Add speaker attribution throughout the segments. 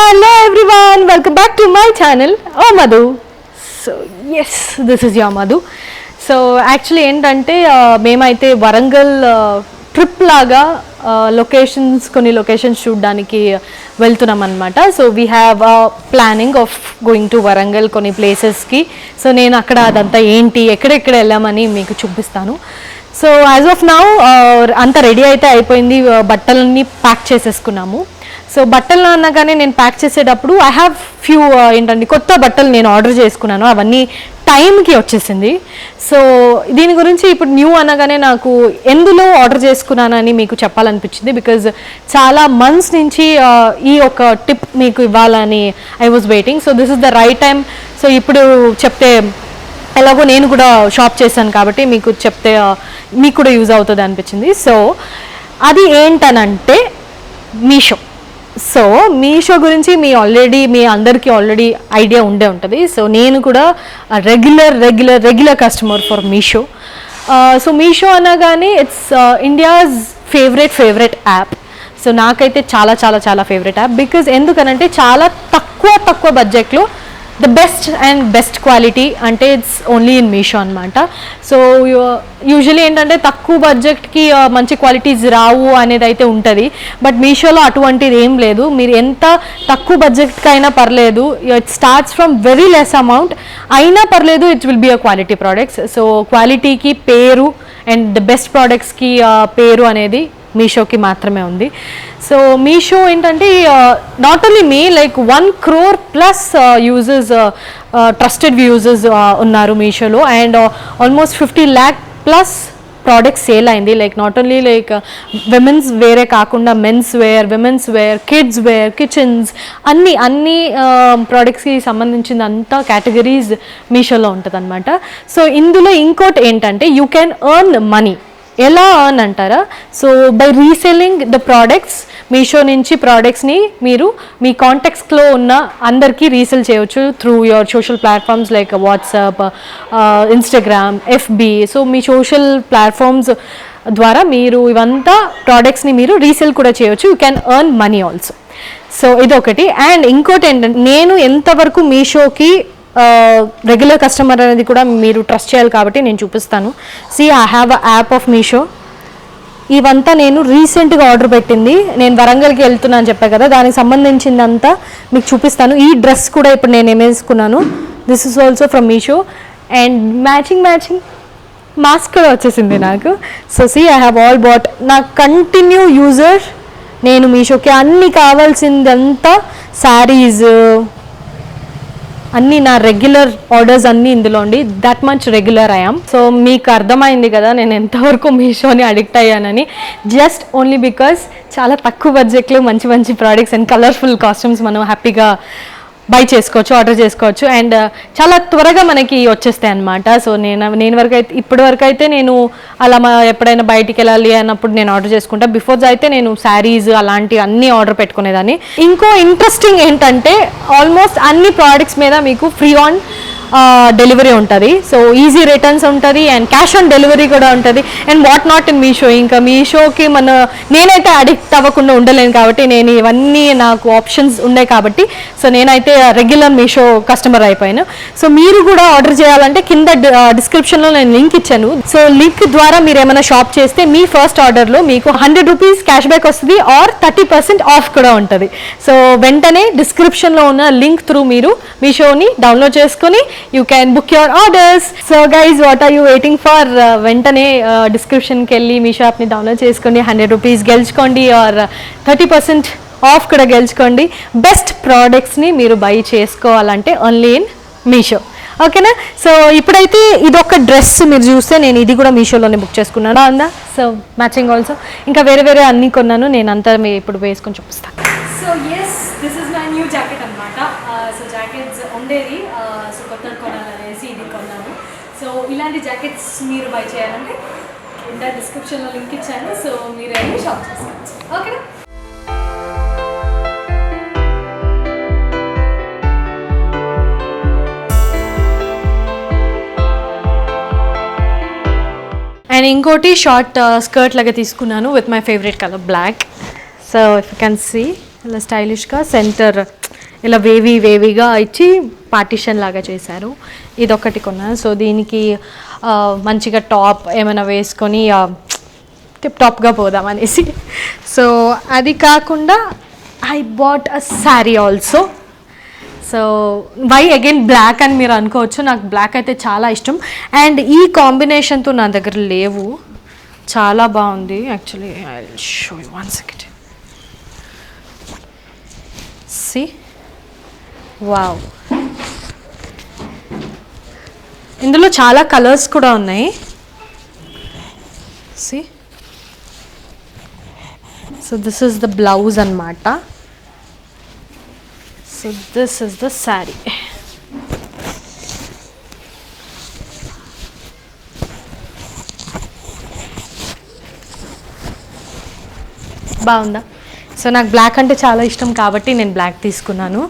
Speaker 1: Hello everyone, welcome back to my channel. Oh Madhu. So yes, this is your Madhu. So actually ఏంటంటే మేమైతే Warangal trip లాగా కొన్ని locations చూడడానికి వెళ్తున్నాం అనమాట. So we have planning of going to Warangal కొన్ని ప్లేసెస్కి. సో నేను అక్కడ అదంతా ఏంటి ఎక్కడెక్కడ వెళ్ళామని మీకు చూపిస్తాను. సో యాజ్ ఆఫ్ నౌ అంతా రెడీ అయితే అయిపోయింది, బట్టలన్నీ ప్యాక్ చేసేసుకున్నాము. సో బట్టలు అనగానే నేను ప్యాక్ చేసేటప్పుడు ఐ హ్యావ్ ఫ్యూ ఏంటంటే కొత్త బట్టలు నేను ఆర్డర్ చేసుకున్నాను, అవన్నీ టైంకి వచ్చేసింది. సో దీని గురించి ఇప్పుడు న్యూ అనగానే నాకు ఎందులో ఆర్డర్ చేసుకున్నానని మీకు చెప్పాలనిపించింది. బికాజ్ చాలా మంత్స్ నుంచి ఈ ఒక టిప్ మీకు ఇవ్వాలని I was waiting. So this is the right time. So ఇప్పుడు చెప్తే ఎలాగో నేను కూడా షాప్ చేశాను కాబట్టి మీకు చెప్తే మీకు కూడా యూజ్ అవుతుంది అనిపించింది. సో అది ఏంటనంటే మీషో. సో మీషో గురించి మీ అందరికీ ఆల్రెడీ ఐడియా ఉండే ఉంటుంది. సో నేను కూడా regular customer for Meesho. So Meesho అనగానే it's India's favourite app. So నాకైతే చాలా చాలా చాలా ఫేవరెట్ యాప్. బికాజ్ ఎందుకనంటే చాలా తక్కువ బడ్జెట్లో ద బెస్ట్ క్వాలిటీ అంటే ఇట్స్ ఓన్లీ ఇన్ మీషో అనమాట. సో యూజువలీ ఏంటంటే తక్కువ బడ్జెట్కి మంచి క్వాలిటీస్ రావు అనేది అయితే ఉంటుంది. బట్ మీషోలో అటువంటిది ఏం లేదు. మీరు ఎంత తక్కువ బడ్జెట్కి అయినా పర్లేదు, it starts from very less amount అయినా పర్లేదు, it will be a quality products. So క్వాలిటీకి పేరు అండ్ ద బెస్ట్ ప్రోడక్ట్స్కి పేరు అనేది మీషోకి మాత్రమే ఉంది. సో మీషో ఏంటంటే నాట్ ఓన్లీ మీ like 1 crore plus users, trusted users ఉన్నారు మీషోలో. And almost 50 lakh plus products sale అయింది. Like not only like women's వేరే కాకుండా men's wear, women's wear, kids wear, kitchens అన్ని ప్రోడక్ట్స్కి సంబంధించిన అంతా కేటగిరీస్ మీషోలో ఉంటుంది అనమాట. సో ఇందులో ఇంకోటి ఏంటంటే యూ క్యాన్ ఎర్న్ మనీ. ఎలా ఎర్న్ అంటారా? So by reselling the products. Meesho నుంచి ప్రోడక్ట్స్ని మీరు మీ కాంటాక్ట్స్లో ఉన్న అందరికీ రీసెల్ చేయవచ్చు through your social platforms like WhatsApp, Instagram, FB. So me social platforms ద్వారా మీరు ఇవంతా ప్రోడక్ట్స్ని మీరు రీసెల్ కూడా చేయవచ్చు. You can earn money also. So ఇదొకటి. అండ్ ఇంకోటి ఏంటంటే నేను ఎంతవరకు మీషోకి రెగ్యులర్ కస్టమర్ అనేది కూడా మీరు ట్రస్ట్ చేయాలి కాబట్టి నేను చూపిస్తాను. See I have a app of Meesho. ఇవంతా నేను రీసెంట్గా ఆర్డర్ పెట్టింది. నేను వరంగల్కి వెళ్తున్నాను చెప్పాను కదా, దానికి సంబంధించిందంతా మీకు చూపిస్తాను. ఈ డ్రెస్ కూడా ఇప్పుడు నేను ఏమేసుకున్నాను, this is also from Meesho. And matching mask కూడా వచ్చేసింది నాకు. So see I have all bought. నా కంటిన్యూ యూజర్ నేను మీషోకి అన్నీ కావాల్సిందంతా శారీస్ అన్నీ నా రెగ్యులర్ ఆర్డర్స్ అన్నీ ఇందులో ఉండి that much regular I am. So మీకు అర్థమైంది కదా నేను ఎంతవరకు మీషోని అడిక్ట్ అయ్యానని. జస్ట్ ఓన్లీ బికాస్ చాలా తక్కువ బడ్జెట్లో మంచి ప్రోడక్ట్స్ అండ్ కలర్ఫుల్ కాస్ట్యూమ్స్ మనం హ్యాపీగా బై చేసుకోవచ్చు, ఆర్డర్ చేసుకోవచ్చు. అండ్ చాలా త్వరగా మనకి వచ్చేస్తాయి అనమాట. సో ఇప్పటి వరకు అయితే నేను అలా ఎప్పుడైనా బయటికి వెళ్ళాలి అన్నప్పుడు నేను ఆర్డర్ చేసుకుంటా. బిఫోర్ అయితే నేను శారీస్ అలాంటి అన్నీ ఆర్డర్ పెట్టుకునేదాన్ని. ఇంకో ఇంట్రెస్టింగ్ ఏంటంటే ఆల్మోస్ట్ అన్ని ప్రోడక్ట్స్ మీద మీకు ఫ్రీ ఆన్ డెలివరీ ఉంటుంది. సో ఈజీ రిటర్న్స్ ఉంటుంది అండ్ క్యాష్ ఆన్ డెలివరీ కూడా ఉంటుంది. And what not in Meesho. ఇంకా మీషోకి నేనైతే అడిక్ట్ అవ్వకుండా ఉండలేను కాబట్టి నేను ఇవన్నీ నాకు ఆప్షన్స్ ఉన్నాయి కాబట్టి సో నేనైతే రెగ్యులర్ మీషో కస్టమర్ అయిపోయాను. సో మీరు కూడా ఆర్డర్ చేయాలంటే కింద డిస్క్రిప్షన్లో నేను లింక్ ఇచ్చాను. సో లింక్ ద్వారా మీరు ఏమైనా షాప్ చేస్తే మీ ఫస్ట్ ఆర్డర్లో మీకు 100 rupees క్యాష్ బ్యాక్ వస్తుంది ఆర్ 30% ఆఫ్ కూడా ఉంటుంది. సో వెంటనే డిస్క్రిప్షన్లో ఉన్న లింక్ త్రూ మీరు మీషోని డౌన్లోడ్ చేసుకొని you can book your orders. So guys, what are you waiting for? వెంటనే డిస్క్రిప్షన్కి వెళ్ళి మీ షాప్ని డౌన్లోడ్ చేసుకోండి, 100 rupees గెలుచుకోండి ఆర్ 30% ఆఫ్ కూడా గెలుచుకోండి. బెస్ట్ ప్రోడక్ట్స్ని మీరు బై చేసుకోవాలంటే ఓన్లీ ఇన్ మీషో. ఓకేనా? సో ఇప్పుడైతే ఇదొక డ్రెస్ మీరు చూస్తే నేను ఇది కూడా మీషోలోనే బుక్ చేసుకున్నాను అందా. సో మ్యాచింగ్ ఆల్సో ఇంకా వేరే అన్నీ కొన్నాను. నేను అంతా ఇప్పుడు వేసుకొని చూపిస్తాను. So yes, this is my new jacket అనమాట. సో జాకెట్స్ ఉండేది, సో కొత్త కొనాలనేసి ఇది కొన్నాను. సో ఇలాంటి జాకెట్స్ మీరు బై చేయాలంటే కింద డిస్క్రిప్షన్లో లింక్ ఇచ్చాను. సో మీరు వెళ్ళి షాప్ చేసుకోవచ్చు. ఓకేనా? అండ్ ఇంకోటి షార్ట్ స్కర్ట్ లాగా తీసుకున్నాను with my favourite colour black. So if you can see ఇలా స్టైలిష్గా సెంటర్ ఇలా వేవీగా ఇచ్చి పార్టిషన్ లాగా చేశారు. ఇదొకటి కొన్నాను. సో దీనికి మంచిగా టాప్ ఏమైనా వేసుకొని టిప్ టాప్గా పోదామనేసి. సో అది కాకుండా I bought a sari also. So why again black అని మీరు అనుకోవచ్చు. నాకు బ్లాక్ అయితే చాలా ఇష్టం. అండ్ ఈ కాంబినేషన్తో నా దగ్గర లేవు. చాలా బాగుంది actually. I will show you one second. See wow, ఇందులో చాలా కలర్స్ కూడా ఉన్నాయి. See, so this is the blouse అన్నమాట. So this is the sari. బాగుందా? సో నాకు బ్లాక్ అంటే చాలా ఇష్టం కాబట్టి నేను బ్లాక్ తీసుకున్నాను.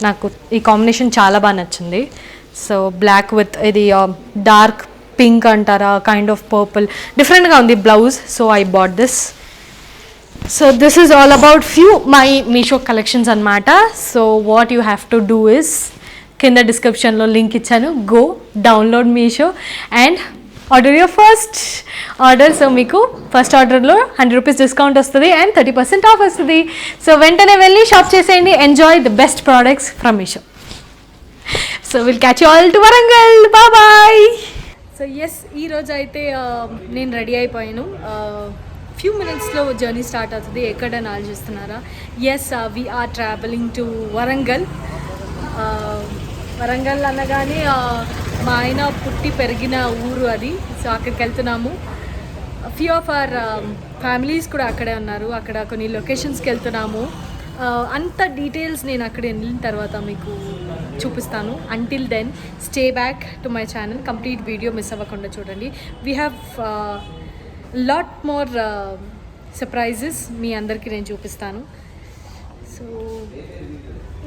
Speaker 1: నాకు ఈ కాంబినేషన్ చాలా బాగా నచ్చింది. సో బ్లాక్ విత్ ఇది డార్క్ పింక్ అంటారా, కైండ్ ఆఫ్ పర్పుల్, డిఫరెంట్గా ఉంది blouse. So I bought this. So this is all about few my Meesho collections అనమాట. So what you have to do is, కింద డిస్క్రిప్షన్లో లింక్ ఇచ్చాను, go download Meesho and order your first order. So మీకు first ఆర్డర్లో 100 rupees discount వస్తుంది and 30% off వస్తుంది. So వెంటనే వెళ్ళి షాప్ చేసేయండి. Enjoy the best products from Meesho. So will catch you all to Warangal. Bye. So yes, ఈరోజు అయితే నేను రెడీ అయిపోయాను. ఫ్యూ మినిట్స్లో జర్నీ స్టార్ట్ అవుతుంది. ఎక్కడని ఆలోచిస్తున్నారా? Yes, we are travelling to Warangal. Warangal అనగానే మా ఆయన పుట్టి పెరిగిన ఊరు అది. సో అక్కడికి వెళ్తున్నాము. ఫ్యూ ఆఫ్ అవర్ ఫ్యామిలీస్ కూడా అక్కడే ఉన్నారు. అక్కడ కొన్ని లొకేషన్స్కి వెళ్తున్నాము. అంత డీటెయిల్స్ నేను అక్కడ వెళ్ళిన తర్వాత మీకు చూపిస్తాను. Until then stay back to my channel. Complete video miss అవ్వకుండా చూడండి. We have lot more surprises మీ అందరికీ నేను చూపిస్తాను. సో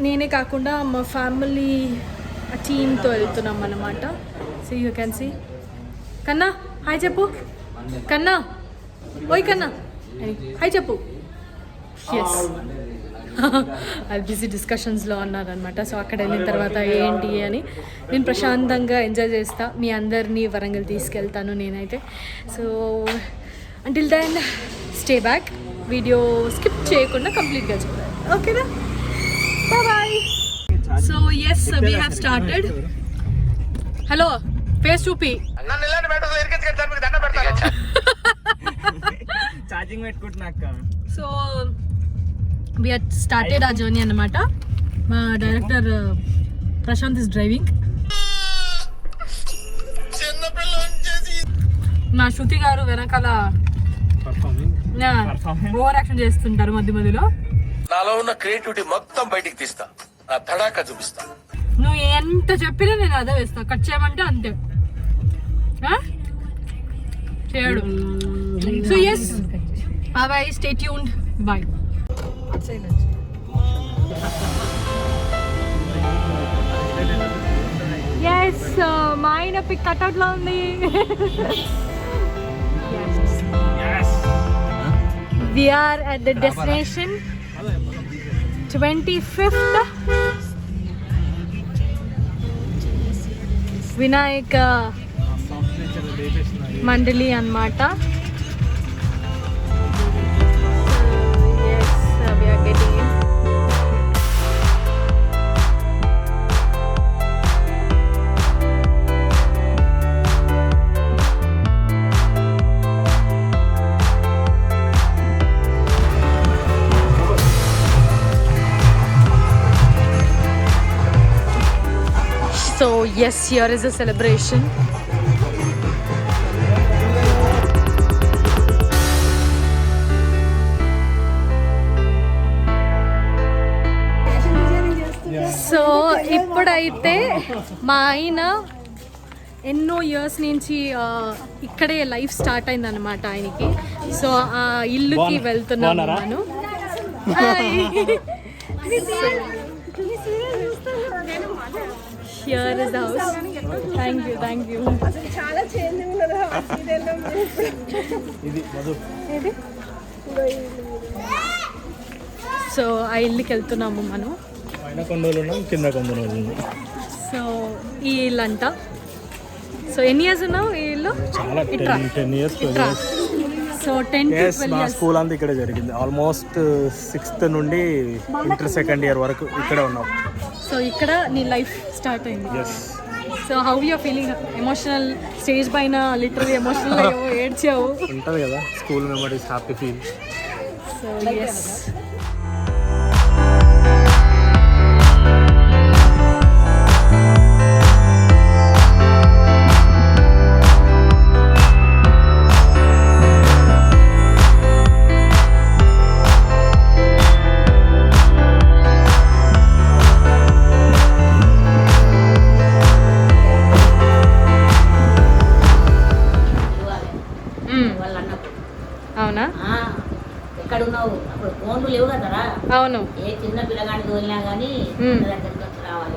Speaker 1: నేనే కాకుండా మా ఫ్యామిలీ టీమ్తో వెళ్తున్నాం అన్నమాట. So you can see. కన్నా హాయ్ చెప్పు. కన్నా, ఓయ్ కన్నా హాయ్ చెప్పు. ఎస్, అది బిజీ డిస్కషన్స్లో ఉన్నారనమాట. సో అక్కడ వెళ్ళిన తర్వాత ఏంటి అని నేను ప్రశాంతంగా ఎంజాయ్ చేస్తా. మీ అందరినీ వరంగల్ తీసుకెళ్తాను నేనైతే. So until then stay back. Video skip చేయకుండా కంప్లీట్గా చూడాలి. ఓకేనా? Bye. So yes, we have started. Hello, face చూపి. సో we had started our journey అన్నమాట. మా డైరెక్టర్ ప్రశాంత్ ఇస్ డ్రైవింగ్. మా శృతి గారు వెనకాల ఓవర్ యాక్షన్ చేస్తుంటారు మధ్య మధ్యలో.
Speaker 2: నాలో ఉన్న క్రియేటివిటీ మొత్తం బయటికి తీస్తా, నా తడాక చూపిస్తా.
Speaker 1: నువ్వు ఎంత చెప్పినా నేను అదే వేస్తా. కట్ చేయమంటే అంతే చేయడు. So yes, bye, stay tuned, bye. Yes, మా ఆయన పిక్ కట్అవుట్ లో ఉంది. We are at the destination 25th Vinayaka మండలి అన్నమాట. So yes, here is a celebration. So ఇప్పుడైతే మా ఆయన ఎన్నో ఇయర్స్ నుంచి ఇక్కడే లైఫ్ స్టార్ట్ అయిందనమాట ఆయనకి. సో ఆ ఇల్లుకి వెళ్తున్నాను నేను. Here is the house. Thank you, thank you. చాలా చేంజ్ ఉన్నది హౌస్ ఇదేలో. ఇది మధు. ఏది? సో ఆ ఇల్లుకి వెళ్తున్నాము మనం.
Speaker 3: పైన కొన్ని రోజులు ఉన్నాం, కింద కొన్ని రోజులు ఉన్నాం.
Speaker 1: సో ఈ ఇల్లు అంట. సో ఎన్ని ఇయర్స్ ఉన్నావు ఈ ఇల్లు?
Speaker 3: చాలా 10 years.
Speaker 1: సో 10 to 12
Speaker 3: మా
Speaker 1: years.
Speaker 3: స్కూల్ అంతా ఇక్కడే జరిగింది. ఆల్మోస్ట్ 6th నుండి ఇంటర్ సెకండ్ ఇయర్ వరకు ఇక్కడే ఉన్నాం.
Speaker 1: సో ఇక్కడ నీ లైఫ్ స్టార్ట్ అయింది.
Speaker 3: Yes.
Speaker 1: So how you're feeling? Emotional stage పైన లిటరలీ ఎమోషనల్ ఏడ్చావు.
Speaker 3: ఉంటుంది కదా school memories, happy feel.
Speaker 1: So yes. అవునా?
Speaker 4: ఎక్కడ ఉన్నావు? అప్పుడు ఫోన్లు లేవు కదరా.
Speaker 1: అవును.
Speaker 4: ఏ చిన్న పిల్లగాని తోలినా కానీ దగ్గరికి వచ్చి రావాలి.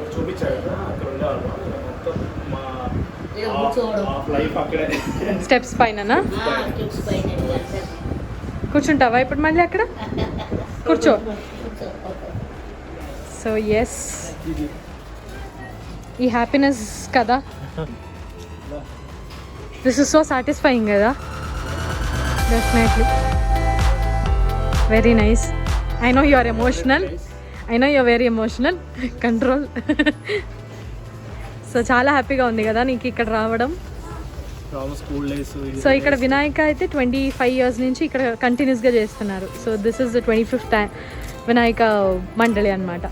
Speaker 4: ఇక కూర్చోవడం,
Speaker 1: స్టెప్స్ పైననా?
Speaker 4: స్టెప్స్ పైన
Speaker 1: కూర్చుంటావా ఇప్పుడు మళ్ళీ అక్కడ? కూర్చో. సో ఎస్, ఈ హ్యాపీనెస్ కదా, దిస్ ఇస్ సో సాటిస్ఫైయింగ్ కదా. Definitely very nice. I know you are emotional, I know you are very emotional. Control. So చాలా హ్యాపీగా ఉంది కదా నీకు ఇక్కడ రావడం.
Speaker 3: School days.
Speaker 1: సో ఇక్కడ వినాయక అయితే 25 years నుంచి ఇక్కడ కంటిన్యూస్గా చేస్తున్నారు. So this is the 25th Vinayaka మండలి అనమాట.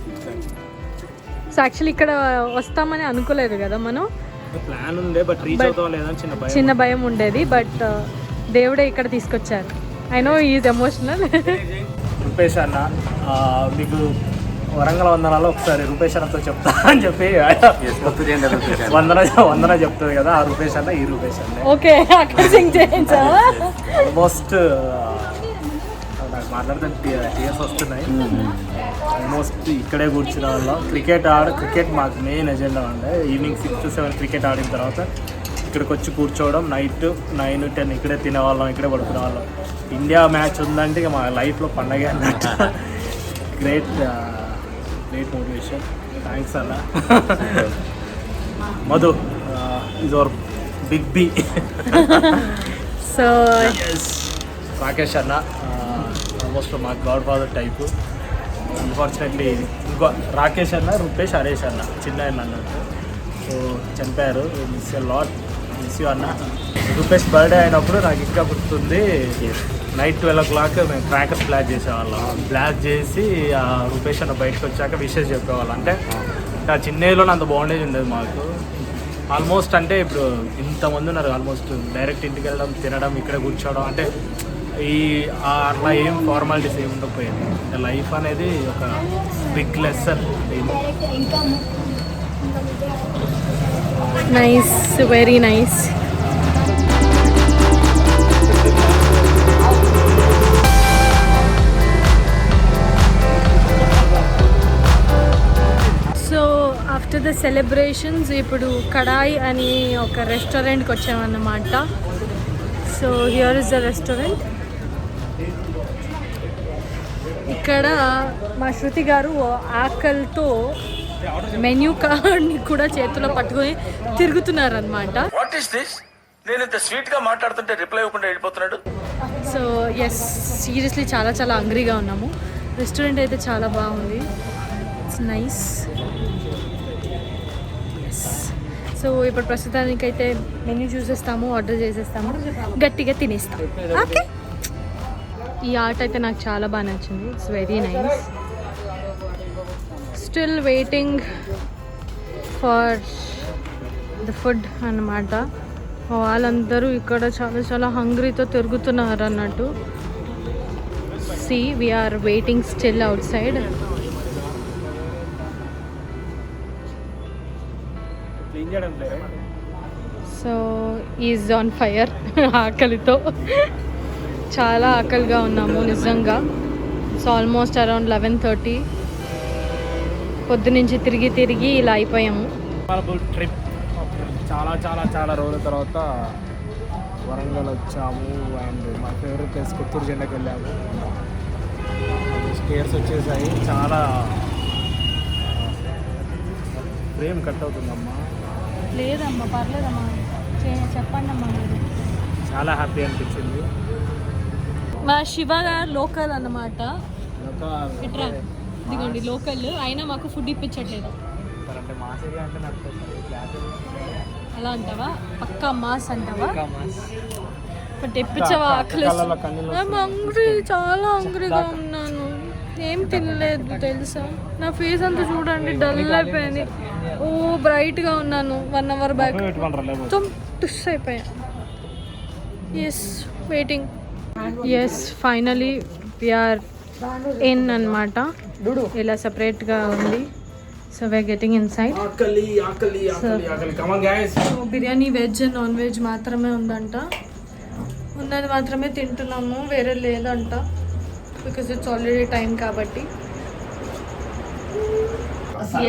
Speaker 1: సో యాక్చువల్లీ ఇక్కడ వస్తామని అనుకోలేదు కదా మనం.
Speaker 3: ప్లాన్ ఉండే బట్ రీచ్ అవుతాం లేదని
Speaker 1: చిన్న భయం ఉండేది. బట్ దేవుడే ఇక్కడ తీసుకొచ్చారు. I know is emotional.
Speaker 3: Rupesh అన్న మీకు వరంగల్ వందనాలో ఒకసారి రూపేష్ అన్నతో చెప్తా అని చెప్పి వందన చెప్తుంది కదా, ఆ రూపేష్ అన్న ఈ రూపేష్ అన్న.
Speaker 1: ఓకే, అక్కడ సింగ్ చేయించా.
Speaker 3: ఆల్మోస్ట్ నాకు మాట్లాడితే టీయర్స్ వస్తున్నాయి. ఆల్మోస్ట్ ఇక్కడే కూర్చున్న వాళ్ళం. క్రికెట్ మాకు మెయిన్ ఎజెండా ఉండే. ఈవినింగ్ 6 to 7 క్రికెట్ ఆడిన తర్వాత ఇక్కడికి వచ్చి కూర్చోవడం, నైట్ 9, 10 ఇక్కడే తినేవాళ్ళం, ఇక్కడే పడుకునే వాళ్ళం. ఇండియా మ్యాచ్ ఉందంటే ఇక మా లైఫ్లో పండగ అన్నట్టు. Great motivation. థ్యాంక్స్ అన్న. Madhu is our big B.
Speaker 1: So
Speaker 3: Rakesh అన్న ఆల్మోస్ట్ మా గాడ్ ఫాదర్ టైపు. అన్ఫార్చునేట్లీ ఇంకో రాకేష్ అన్న, రూపేష్, హరేష్ అన్న చిన్న అన్నట్టు. సో చనిపోయారు. మిస్ లాట్, మిస్ యూ అన్న. రూపేష్ బర్త్డే అయినప్పుడు నాకు ఇంకా గుర్తుంది, నైట్ 12 o'clock మేము క్రాకర్స్ బ్లాక్ చేసేవాళ్ళం. బ్లాక్ చేసి రూపేష్ అన్న బయటకు వచ్చాక విషెస్ చెప్పేవాళ్ళం. అంటే ఆ చిన్న ఏజ్లోనే అంత బాండేజ్ ఉండేది మాకు. ఆల్మోస్ట్ అంటే ఇప్పుడు ఇంతమంది ఉన్నారు. ఆల్మోస్ట్ డైరెక్ట్ ఇంటికి వెళ్ళడం, తినడం, ఇక్కడే కూర్చోవడం, అంటే అట్లా ఏం ఫార్మాలిటీస్ ఏమి ఉండకపోయేది. లైఫ్ అనేది ఒక big lesson.
Speaker 1: Nice, very nice. So after the celebrations ఇప్పుడు కడాయి అని ఒక రెస్టారెంట్కి వచ్చామన్నమాట. So here is the restaurant. ఇక్కడ మా శృతి గారు ఆకలితో మెన్యూ కార్డ్ని కూడా చేతిలో పట్టుకొని తిరుగుతున్నారు అనమాట.
Speaker 2: What is this? నేను ఇంత స్వీట్ గా మాట్లాడుతుంటే రిప్లై ఇవ్వకుండా వెళ్ళిపోతున్నాడు.
Speaker 1: సో ఎస్, సీరియస్లీ చాలా చాలా హంగ్రీగా ఉన్నాము. రెస్టారెంట్ అయితే చాలా బాగుంది. It's nice. ఎస్. సో ఇప్పుడు ప్రస్తుతానికైతే మెన్యూ చూసేస్తాము, ఆర్డర్ చేసేస్తాము, గట్టిగా తినేస్తాం. ఓకే. ఈ ఆర్ట్ అయితే నాకు చాలా బాగా నచ్చింది. It's very nice. Still waiting for the food అన్నమాట. వాళ్ళందరూ ఇక్కడ చాలా చాలా హంగ్రీతో తిరుగుతున్నారు అన్నట్టు. See we are waiting still outside. So is on fire. ఆకలితో చాలా ఆకలిగా ఉన్నాము నిజంగా. సో ఆల్మోస్ట్ అరౌండ్ 11:30 పొద్దునుంచి తిరిగి ఇలా అయిపోయాము.
Speaker 3: ట్రిప్ చాలా చాలా చాలా రోజుల తర్వాత వరంగల్ వచ్చాము. అండ్ మా ఫేవరెట్ ప్లేస్ కొత్తూరు జెండాకి వెళ్ళాము. స్టేర్స్ వచ్చేసాయి. చాలా ఫ్రేమ్ కట్ అవుతుందమ్మా.
Speaker 1: లేదమ్మా పర్లేదమ్మా, చెప్పండి అమ్మా మీరు.
Speaker 3: చాలా హ్యాపీ అనిపించింది.
Speaker 1: మా శివ గారు లోకల్ అన్నమాట. ఇట్రా ఇదిగోండి లోకల్ అయినా మాకు ఫుడ్ ఇప్పించట్లేదు.
Speaker 3: అంటే మాస్ ఏరియా అంటే నాకు
Speaker 1: అలా అంటావా? పక్కా మాస్ అంటావా? బట్ తెప్పించవా? ఆకలి హంగ్రీ, చాలా హంగ్రీగా ఉన్నాను. ఏం తినలేదు తెలుసా. నా ఫేస్ అంతా చూడండి డల్ అయిపోయింది. ఓ బ్రైట్గా ఉన్నాను 1 hour బ్యాక్, మొత్తం టుస్ అయిపోయా. Yes waiting. Yes finally we are in అనమాట. ఇలా సపరేట్గా ఉంది. So we are getting inside. Biryani veg and non veg మాత్రమే ఉందంట. ఉన్నది మాత్రమే తింటున్నాము, వేరే లేదంట. బికాజ్ ఇట్స్ ఆల్రెడీ టైం కాబట్టి.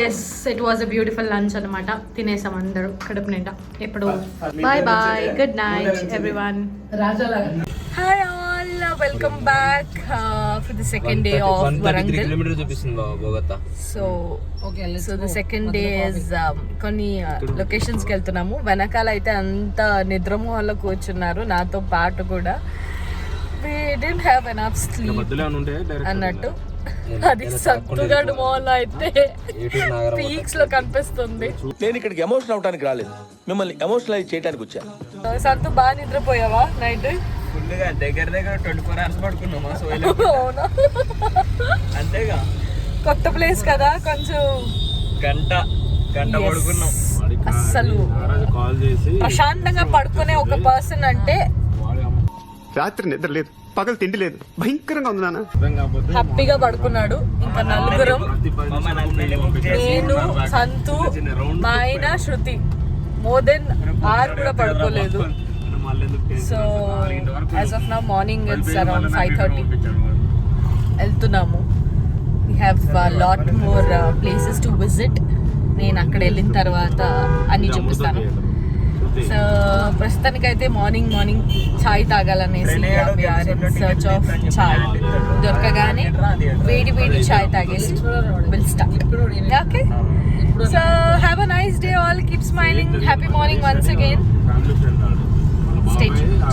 Speaker 1: Yes it was a beautiful lunch అనమాట. తినేసాం అందరూ కడుపు నిండా. ఇప్పుడు bye bye, good night everyone. Hi all, welcome back for the second day of Warangal. So the second day is కొన్ని లొకేషన్స్కి వెళ్తున్నాము. వెనకాల అయితే అంతా నిద్రమోహంలో కూర్చున్నారు నాతో పాటు కూడా. We didn't have enough sleep అన్నట్టు. అది సత్తుగడు మోహంలో అయితే పీక్స్ లో కనిపిస్తుంది.
Speaker 2: నేను ఇక్కడికి ఎమోషనల్ అవడానికి రాలేదు, మిమ్మల్ని ఎమోషనలైజ్ చేయడానికి వచ్చాను.
Speaker 1: సంతు బాగా నిద్రపోయావా నైట్?
Speaker 3: దగ్గర 24 hours పడుకున్నామా?
Speaker 1: అవునా?
Speaker 3: అంతేగా,
Speaker 1: కొత్త ప్లేస్ కదా, కొంచెం
Speaker 3: గంట పడుకున్నాం.
Speaker 1: అస్సలు ప్రశాంతంగా పడుకునే ఒక పర్సన్ అంటే
Speaker 5: రాత్రి నిద్ర లేదు, పగలు తిండి లేదు, భయంకరంగా ఉంది నాన్న.
Speaker 1: హ్యాపీగా పడుకున్నాడు. ఇంకా నలుగురం, నేను, సంతు, మా ఆయన, శృతి, మోర్ దెన్ 6 కూడా పడుకోలేదు. So as of now morning it's around 5:30 వెళ్తున్నాము. We have lot more places to visit. నేను అక్కడ వెళ్ళిన తర్వాత అన్నీ చూపిస్తాను. సో ప్రస్తుతానికైతే మార్నింగ్ చాయ్ తాగాలనేసి సర్చ్ ఆఫ్ చాయ్. దొరకగానే వేడి చాయ్ తాగేసి will start. Okay, so have a nice day all. Keep smiling. Happy morning once again. Stay tuned.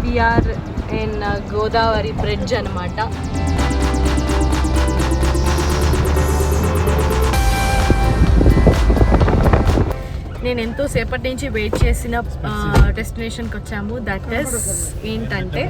Speaker 1: We are in Godavari bridge అనమాట. నేను ఎంతో సేపటి నుంచి వెయిట్ చేసిన డెస్టినేషన్కి వచ్చాము. దట్ ఈస్ ఏంటంటే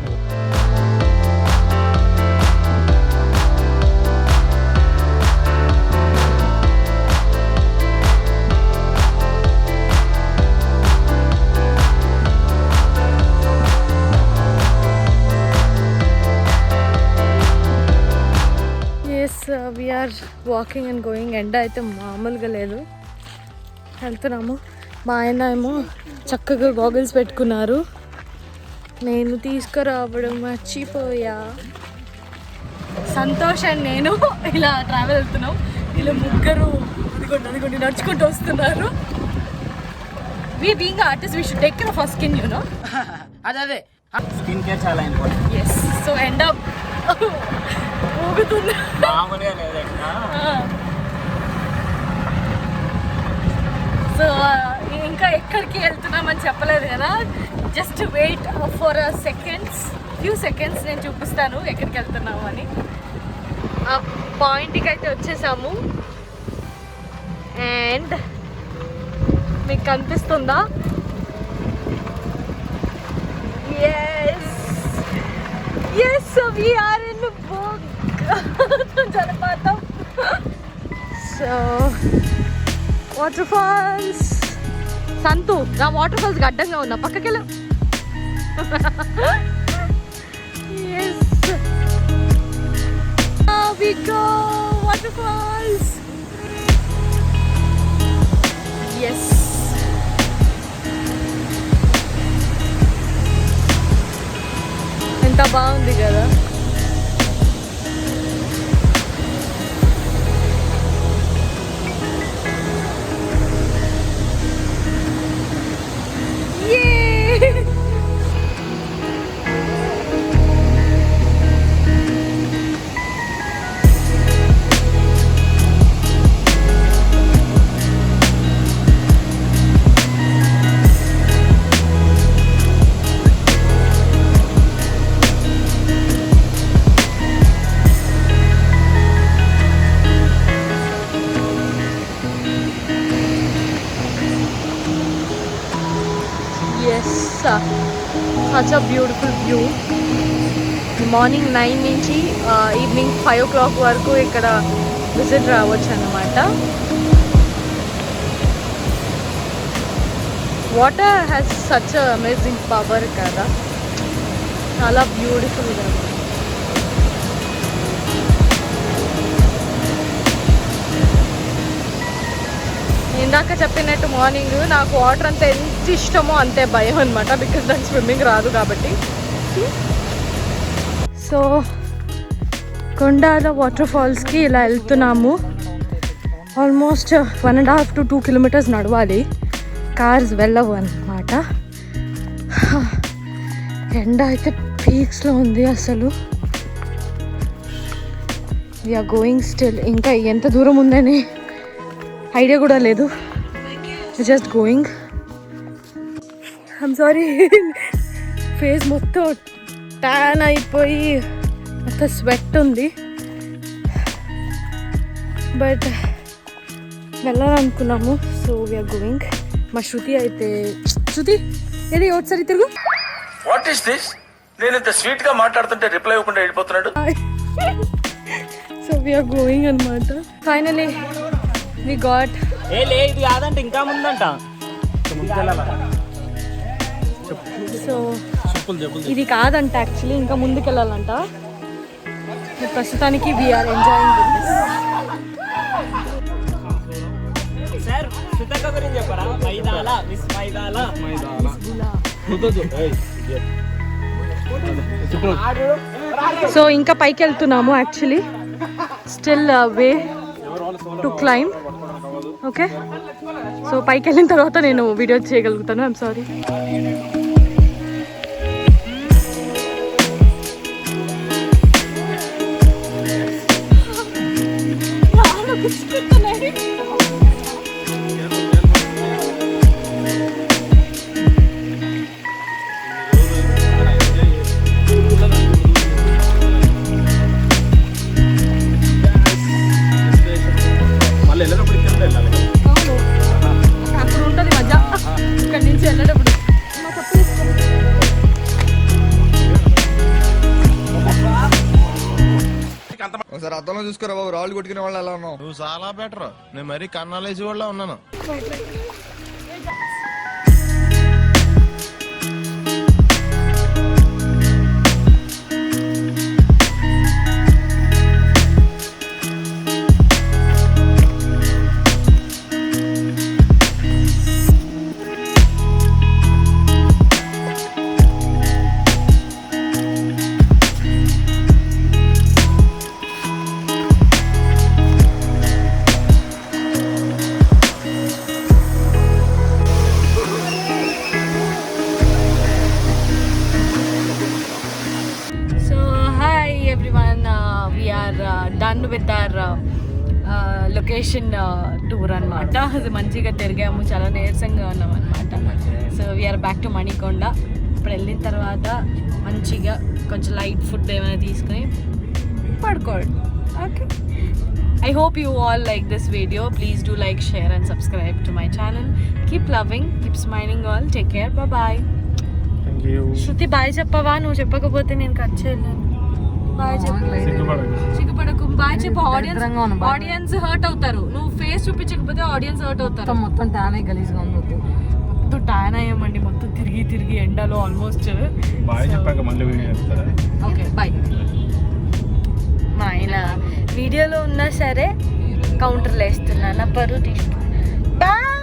Speaker 1: వీఆర్ వాకింగ్ అండ్ గోయింగ్. ఎండ అయితే మామూలుగా లేదు. వెళ్తున్నాము. మా ఆయన ఏమో చక్కగా గాగుల్స్ పెట్టుకున్నారు. నేను తీసుకురావడం మర్చిపోయా. సంతోష్ అండ్ నేను ఇలా ట్రావెల్ వెళ్తున్నాం. వీళ్ళు ముగ్గురు అదిగోండి నడుచుకుంటూ వస్తున్నారు. We being artist we should take care of our skin, you know.
Speaker 3: అదే స్కిన్ కేర్ చాలా important.
Speaker 1: Yes. So end up ఊగుతుంది.
Speaker 3: మామూలుగా లేదు.
Speaker 1: సో ఇంకా ఎక్కడికి వెళ్తున్నామని చెప్పలేదు కదా. Just wait for few seconds నేను చూపిస్తాను ఎక్కడికి వెళ్తున్నాము అని. ఆ పాయింట్కి అయితే వచ్చేసాము. అండ్ మీకు కనిపిస్తుందా? Yes, we are in the book. జలపాతం. So, waterfalls. సంతు, నా వాటర్ ఫాల్స్ అడ్డంగా ఉన్నా, పక్కకెళ్ళు. Yes. We go waterfalls. Yes. ఎంత బాగుంది కదా. Such a beautiful view. Morning 9 నుంచి ఈవినింగ్ 5 o'clock వరకు ఇక్కడ విజిట్ రావచ్చు అన్నమాట. Water has such amazing power కదా, చాలా బ్యూటిఫుల్గా. ఇందాక చెప్పినట్టు మార్నింగ్ నాకు వాటర్ అంతా ఎంత ఇష్టమో అంతే భయం అనమాట, బికాస్ నాకు స్విమ్మింగ్ రాదు కాబట్టి. సో కొండాల వాటర్ ఫాల్స్కి ఇలా వెళ్తున్నాము. ఆల్మోస్ట్ 1.5 to 2 kilometers నడవాలి, కార్స్ వెళ్ళవు అన్నమాట. ఎండ అయితే పీక్స్లో ఉంది అసలు. We're going still. ఇంకా ఎంత దూరం ఉందని ఐడియా కూడా లేదు. Just going. I'm sorry, face మొత్తం ట్యాన్ అయిపోయి మొత్తం స్వెట్ ఉంది. బట్ వెళ్ళాలనుకున్నాము. So we're going. మా శృతి అయితే, శృతి ఏది ఒకసారి తిరుగు.
Speaker 2: What is this? నేను ఇంత స్వీట్ గా మాట్లాడుతుంటే రిప్లై ఇవ్వకుండా వెళ్ళిపోతున్నాడు.
Speaker 1: సో వీఆర్ గోయింగ్ అనమాట. Finally we got.
Speaker 3: ఇది కాదంటే ఇంకా ముందంట.
Speaker 1: సో ఇది కాదంట, యాక్చువల్లీ ఇంకా ముందుకు వెళ్ళాలంట. ప్రస్తుతానికి వీఆర్ ఎంజాయింగ్ దిస్. సో ఇంకా పైకి వెళ్తున్నాము. Actually still way to claim. Okay, so పైకి వెళ్ళిన తర్వాత నేను వీడియో చేయగలుగుతాను. I'm sorry. అప్పుడు ఉంటుంది మధ్య
Speaker 6: అద్దంలో చూసుకోరా బాబు, రాళ్ళు కొట్టుకునే వాళ్ళు ఎలా ఉన్నావు?
Speaker 7: నువ్వు చాలా బెటర్. నేను మరీ కన్నాలేసి వాళ్ళ ఉన్నాను.
Speaker 1: So hi everyone, we are done with our location tour అనమాట. అది మంచిగా తిరిగాము, చాలా నీరసంగా ఉన్నాం అనమాట. So we are back to Manikonda. ఇప్పుడు వెళ్ళిన తర్వాత మంచిగా కొంచెం లైట్ ఫుడ్ ఏమైనా తీసుకుని పడుకోండి. Okay, I hope you all like this video. Please do like, share and subscribe to my channel. Keep loving, keep smiling all. Take care. Bye bye.
Speaker 3: Thank you.
Speaker 1: Shruti bye చెప్పవా? నువ్వు చెప్పకపోతే నేను cut చేయలేను. Bye చెప్పు. సిగ్గుపడకు. Bye చెప్పు. Audience hurt అవుతారు. నువ్వు ఫేస్ చూపించకపోతే ఆడియన్స్ హర్ట్ అవుతారు.
Speaker 8: మొత్తం టాన్ అయ్యి గలీజ్గా ఉంది.
Speaker 1: మొత్తం టాన్ అయ్యామండి, మొత్తం తిరిగి తిరిగి ఎండలో ఆల్మోస్ట్.
Speaker 3: బాయ్ చెప్పాక మళ్ళీ వీడియో చెప్తారా?
Speaker 1: Okay bye. మా ఆయన వీడియోలో ఉన్నా సరే కౌంటర్లు వేస్తున్నా, నా పరువు తీసుకు. బాయ్.